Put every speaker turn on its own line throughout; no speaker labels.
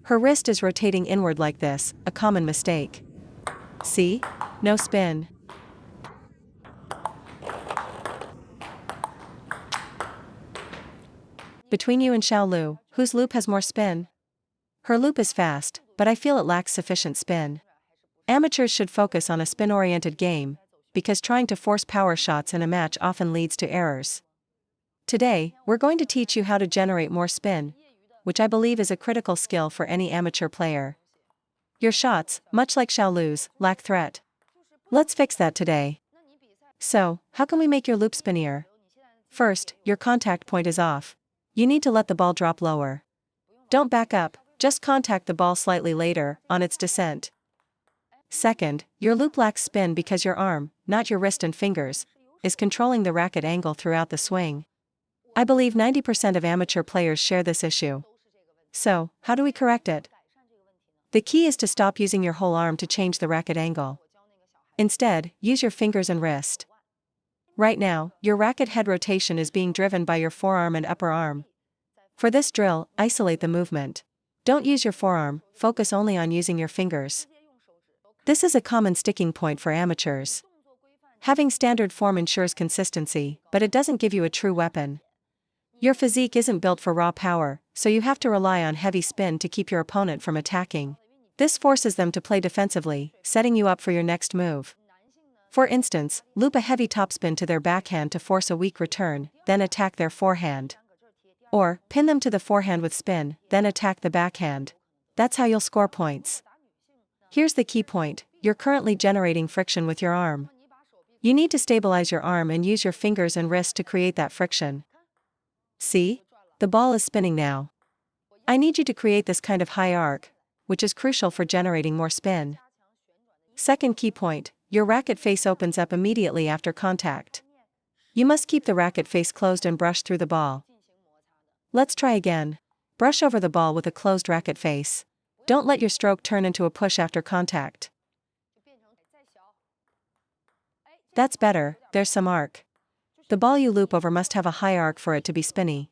Her wrist is rotating inward like this, a common mistake. See? No spin. Between you and Xiaolu, whose loop has more spin? Her loop is fast, but I feel it lacks sufficient spin. Amateurs should focus on a spin-oriented game, because trying to force power shots in a match often leads to errors. Today, we're going to teach you how to generate more spin, which I believe is a critical skill for any amateur player. Your shots, much like Xiaolu's, lack threat. Let's fix that today. So, how can we make your loop spinnier? First, your contact point is off. You need to let the ball drop lower. Don't back up, just contact the ball slightly later, on its descent. Second, your loop lacks spin because your arm, not your wrist and fingers, is controlling the racket angle throughout the swing. I believe 90% of amateur players share this issue. So, how do we correct it? The key is to stop using your whole arm to change the racket angle. Instead, use your fingers and wrist. Right now, your racket head rotation is being driven by your forearm and upper arm. For this drill, isolate the movement. Don't use your forearm, focus only on using your fingers. This is a common sticking point for amateurs. Having standard form ensures consistency, but it doesn't give you a true weapon. Your physique isn't built for raw power, so you have to rely on heavy spin to keep your opponent from attacking. This forces them to play defensively, setting you up for your next move. For instance, loop a heavy topspin to their backhand to force a weak return, then attack their forehand. Or, pin them to the forehand with spin, then attack the backhand. That's how you'll score points. Here's the key point: you're currently generating friction with your arm. You need to stabilize your arm and use your fingers and wrist to create that friction. See? The ball is spinning now. I need you to create this kind of high arc, which is crucial for generating more spin. Second key point: your racket face opens up immediately after contact. You must keep the racket face closed and brush through the ball. Let's try again. Brush over the ball with a closed racket face. Don't let your stroke turn into a push after contact. That's better, there's some arc. The ball you loop over must have a high arc for it to be spinny.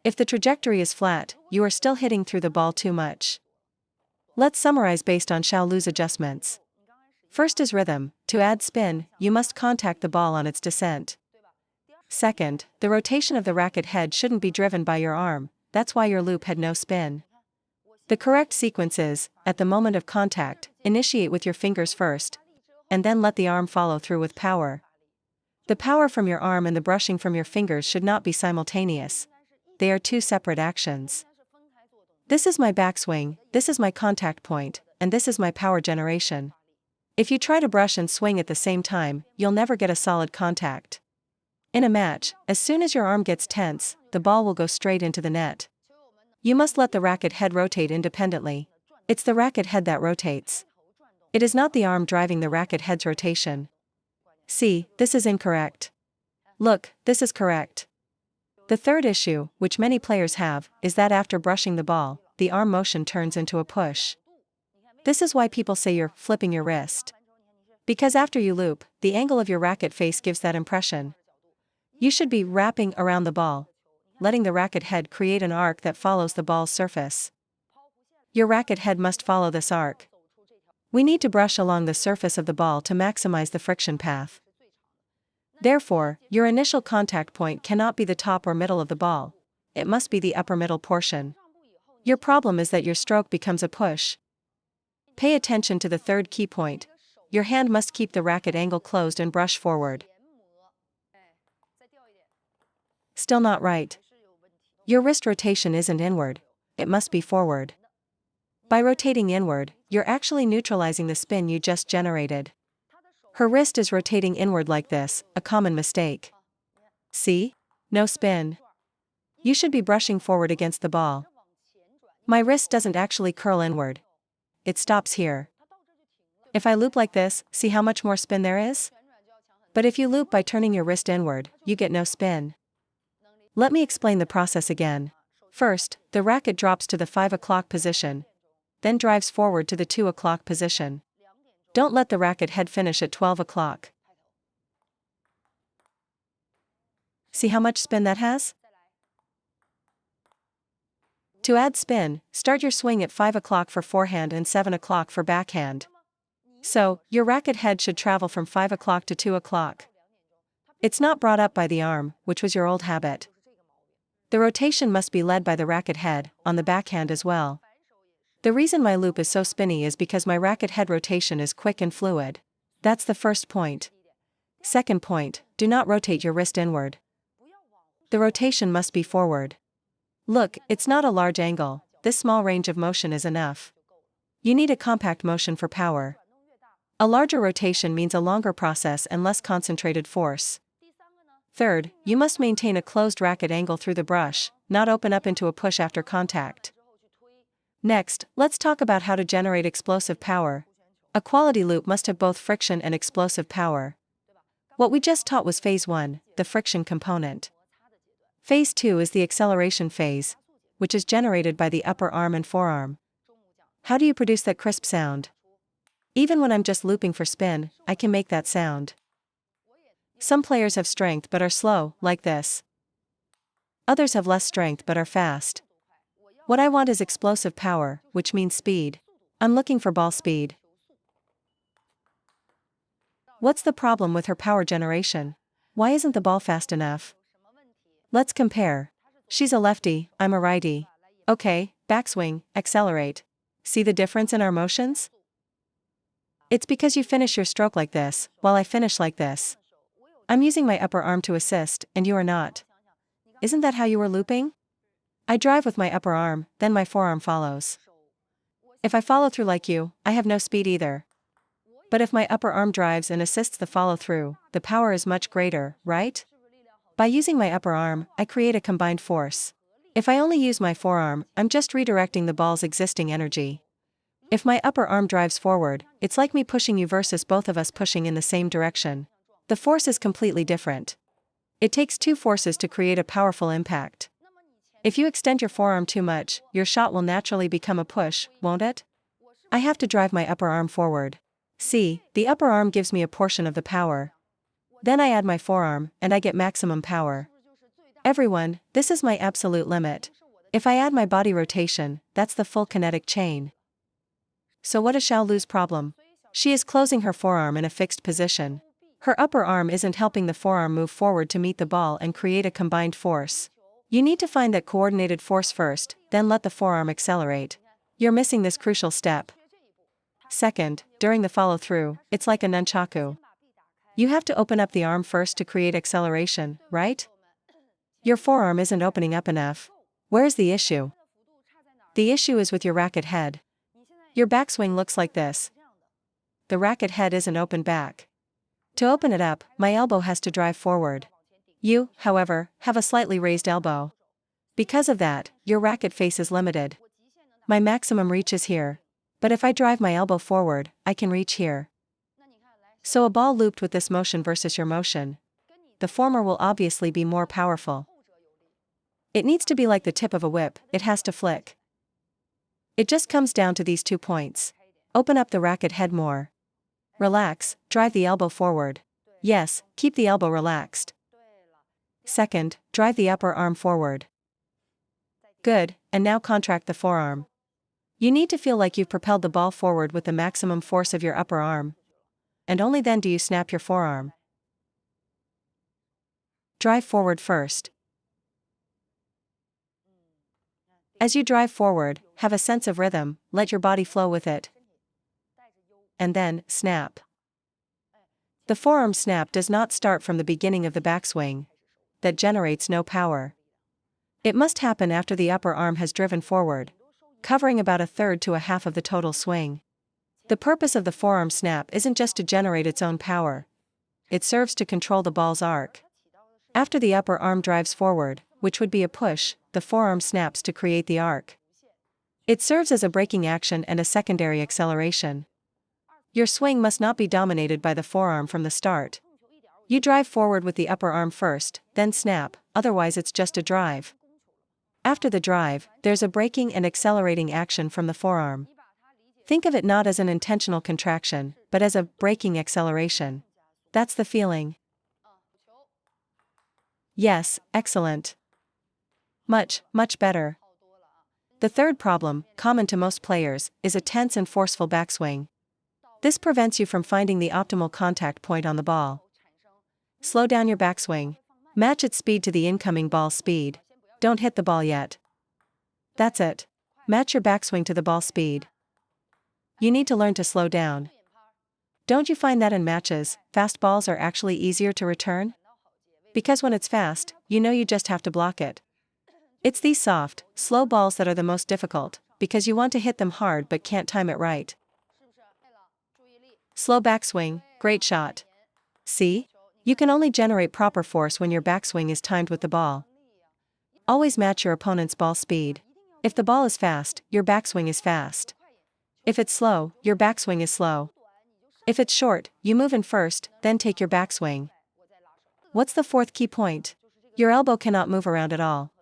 If the trajectory is flat, you are still hitting through the ball too much. Let's summarize based on Xiaolu's adjustments. First is rhythm. To add spin, you must contact the ball on its descent. Second, the rotation of the racket head shouldn't be driven by your arm, that's why your loop had no spin. The correct sequence is, at the moment of contact, initiate with your fingers first, and then let the arm follow through with power. The power from your arm and the brushing from your fingers should not be simultaneous. They are two separate actions. This is my backswing, this is my contact point, and this is my power generation. If you try to brush and swing at the same time, you'll never get a solid contact. In a match, as soon as your arm gets tense, the ball will go straight into the net. You must let the racket head rotate independently. It's the racket head that rotates. It is not the arm driving the racket head's rotation. See, this is incorrect. Look, this is correct. The third issue, which many players have, is that after brushing the ball, the arm motion turns into a push. This is why people say you're flipping your wrist. Because after you loop, the angle of your racket face gives that impression. You should be wrapping around the ball, letting the racket head create an arc that follows the ball's surface. Your racket head must follow this arc. We need to brush along the surface of the ball to maximize the friction path. Therefore, your initial contact point cannot be the top or middle of the ball. It must be the upper middle portion. Your problem is that your stroke becomes a push. Pay attention to the third key point. Your hand must keep the racket angle closed and brush forward. Still not right. Your wrist rotation isn't inward, it must be forward. By rotating inward, you're actually neutralizing the spin you just generated. Her wrist is rotating inward like this, a common mistake. See? No spin. You should be brushing forward against the ball. My wrist doesn't actually curl inward. It stops here. If I loop like this, see how much more spin there is? But if you loop by turning your wrist inward, you get no spin. Let me explain the process again. First, the racket drops to the 5 o'clock position, then drives forward to the 2 o'clock position. Don't let the racket head finish at 12 o'clock. See how much spin that has? To add spin, start your swing at 5 o'clock for forehand and 7 o'clock for backhand. So, your racket head should travel from 5 o'clock to 2 o'clock. It's not brought up by the arm, which was your old habit. The rotation must be led by the racket head, on the backhand as well. The reason my loop is so spinny is because my racket head rotation is quick and fluid. That's the first point. Second point, do not rotate your wrist inward. The rotation must be forward. Look, it's not a large angle, this small range of motion is enough. You need a compact motion for power. A larger rotation means a longer process and less concentrated force. Third, you must maintain a closed racket angle through the brush, not open up into a push after contact. Next, let's talk about how to generate explosive power. A quality loop must have both friction and explosive power. What we just taught was phase 1, the friction component. Phase 2 is the acceleration phase, which is generated by the upper arm and forearm. How do you produce that crisp sound? Even when I'm just looping for spin, I can make that sound. Some players have strength but are slow, like this. Others have less strength but are fast. What I want is explosive power, which means speed. I'm looking for ball speed. What's the problem with her power generation? Why isn't the ball fast enough? Let's compare. She's a lefty, I'm a righty. Okay, backswing, accelerate. See the difference in our motions? It's because you finish your stroke like this, while I finish like this. I'm using my upper arm to assist, and you are not. Isn't that how you were looping? I drive with my upper arm, then my forearm follows. If I follow through like you, I have no speed either. But if my upper arm drives and assists the follow-through, the power is much greater, right? By using my upper arm, I create a combined force. If I only use my forearm, I'm just redirecting the ball's existing energy. If my upper arm drives forward, it's like me pushing you versus both of us pushing in the same direction. The force is completely different. It takes two forces to create a powerful impact. If you extend your forearm too much, your shot will naturally become a push, won't it? I have to drive my upper arm forward. See, the upper arm gives me a portion of the power. Then I add my forearm, and I get maximum power. Everyone, this is my absolute limit. If I add my body rotation, that's the full kinetic chain. So what is Xiao Lu's problem? She is closing her forearm in a fixed position. Her upper arm isn't helping the forearm move forward to meet the ball and create a combined force. You need to find that coordinated force first, then let the forearm accelerate. You're missing this crucial step. Second, during the follow-through, it's like a nunchaku. You have to open up the arm first to create acceleration, right? Your forearm isn't opening up enough. Where's the issue? The issue is with your racket head. Your backswing looks like this. The racket head isn't open back. To open it up, my elbow has to drive forward. You, however, have a slightly raised elbow. Because of that, your racket face is limited. My maximum reach is here. But if I drive my elbow forward, I can reach here. So a ball looped with this motion versus your motion. The former will obviously be more powerful. It needs to be like the tip of a whip, it has to flick. It just comes down to these 2 points. Open up the racket head more. Relax, drive the elbow forward. Yes, keep the elbow relaxed. Second, drive the upper arm forward. Good, and now contract the forearm. You need to feel like you've propelled the ball forward with the maximum force of your upper arm. And only then do you snap your forearm. Drive forward first. As you drive forward, have a sense of rhythm, let your body flow with it. And then, snap. The forearm snap does not start from the beginning of the backswing. That generates no power. It must happen after the upper arm has driven forward, covering about a third to a half of the total swing. The purpose of the forearm snap isn't just to generate its own power. It serves to control the ball's arc. After the upper arm drives forward, which would be a push, the forearm snaps to create the arc. It serves as a braking action and a secondary acceleration. Your swing must not be dominated by the forearm from the start. You drive forward with the upper arm first, then snap, otherwise it's just a drive. After the drive, there's a braking and accelerating action from the forearm. Think of it not as an intentional contraction, but as a braking acceleration. That's the feeling. Yes, excellent. Much, much better. The third problem, common to most players, is a tense and forceful backswing. This prevents you from finding the optimal contact point on the ball. Slow down your backswing. Match its speed to the incoming ball's speed. Don't hit the ball yet. That's it. Match your backswing to the ball speed. You need to learn to slow down. Don't you find that in matches, fast balls are actually easier to return? Because when it's fast, you know you just have to block it. It's these soft, slow balls that are the most difficult, because you want to hit them hard but can't time it right. Slow backswing, great shot. See? You can only generate proper force when your backswing is timed with the ball. Always match your opponent's ball speed. If the ball is fast, your backswing is fast. If it's slow, your backswing is slow. If it's short, you move in first, then take your backswing. What's the fourth key point? Your elbow cannot move around at all.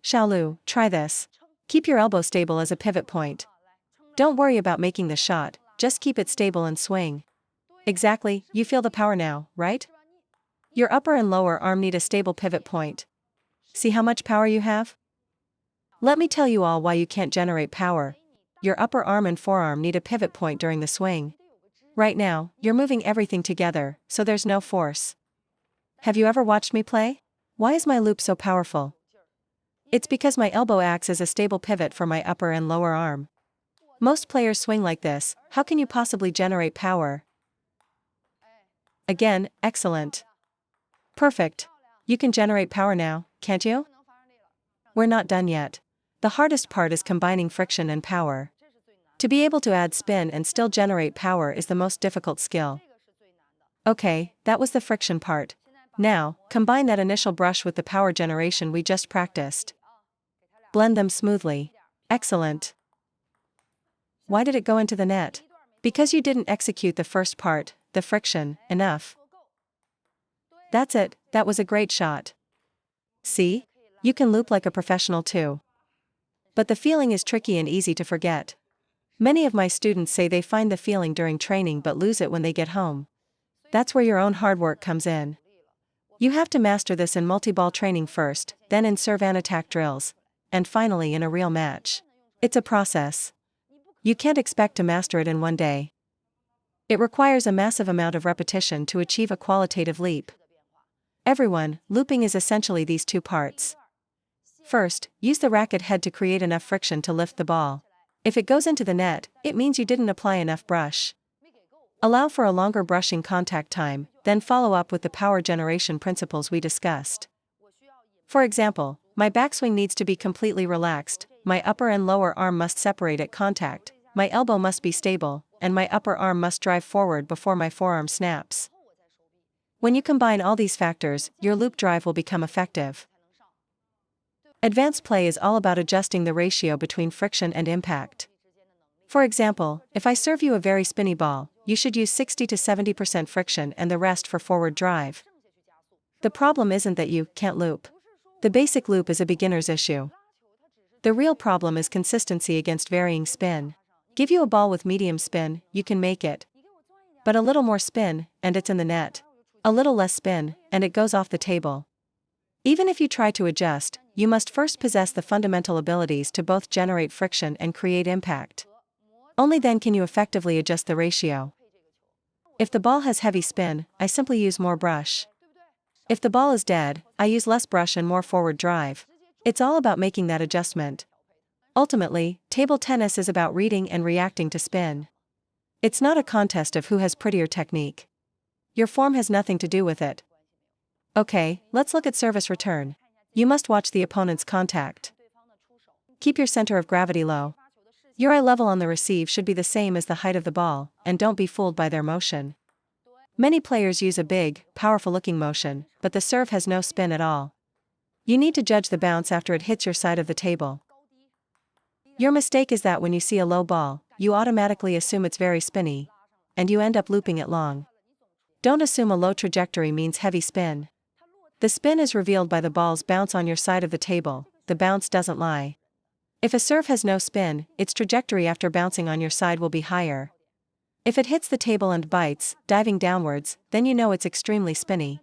Xiaolu, try this. Keep your elbow stable as a pivot point. Don't worry about making the shot, just keep it stable and swing. Exactly, you feel the power now, right? Your upper and lower arm need a stable pivot point. See how much power you have? Let me tell you all why you can't generate power. Your upper arm and forearm need a pivot point during the swing. Right now, you're moving everything together, so there's no force. Have you ever watched me play? Why is my loop so powerful? It's because my elbow acts as a stable pivot for my upper and lower arm. Most players swing like this, how can you possibly generate power? Again, excellent. Perfect. You can generate power now, can't you? We're not done yet. The hardest part is combining friction and power. To be able to add spin and still generate power is the most difficult skill. Okay, that was the friction part. Now, combine that initial brush with the power generation we just practiced. Blend them smoothly. Excellent. Why did it go into the net? Because you didn't execute the first part, the friction, enough. That's it, that was a great shot. See? You can loop like a professional too. But the feeling is tricky and easy to forget. Many of my students say they find the feeling during training but lose it when they get home. That's where your own hard work comes in. You have to master this in multi-ball training first, then in serve and attack drills, and finally in a real match. It's a process. You can't expect to master it in one day. It requires a massive amount of repetition to achieve a qualitative leap. Everyone, looping is essentially these two parts. First, use the racket head to create enough friction to lift the ball. If it goes into the net, it means you didn't apply enough brush. Allow for a longer brushing contact time, then follow up with the power generation principles we discussed. For example, my backswing needs to be completely relaxed, my upper and lower arm must separate at contact, my elbow must be stable, and my upper arm must drive forward before my forearm snaps. When you combine all these factors, your loop drive will become effective. Advanced play is all about adjusting the ratio between friction and impact. For example, if I serve you a very spinny ball, you should use 60 to 70% friction and the rest for forward drive. The problem isn't that you can't loop. The basic loop is a beginner's issue. The real problem is consistency against varying spin. Give you a ball with medium spin, you can make it. But a little more spin, and it's in the net. A little less spin, and it goes off the table. Even if you try to adjust, you must first possess the fundamental abilities to both generate friction and create impact. Only then can you effectively adjust the ratio. If the ball has heavy spin, I simply use more brush. If the ball is dead, I use less brush and more forward drive. It's all about making that adjustment. Ultimately, table tennis is about reading and reacting to spin. It's not a contest of who has prettier technique. Your form has nothing to do with it. Okay, let's look at service return. You must watch the opponent's contact. Keep your center of gravity low. Your eye level on the receive should be the same as the height of the ball, and don't be fooled by their motion. Many players use a big, powerful-looking motion, but the serve has no spin at all. You need to judge the bounce after it hits your side of the table. Your mistake is that when you see a low ball, you automatically assume it's very spinny, and you end up looping it long. Don't assume a low trajectory means heavy spin. The spin is revealed by the ball's bounce on your side of the table, the bounce doesn't lie. If a serve has no spin, its trajectory after bouncing on your side will be higher. If it hits the table and bites, diving downwards, then you know it's extremely spinny.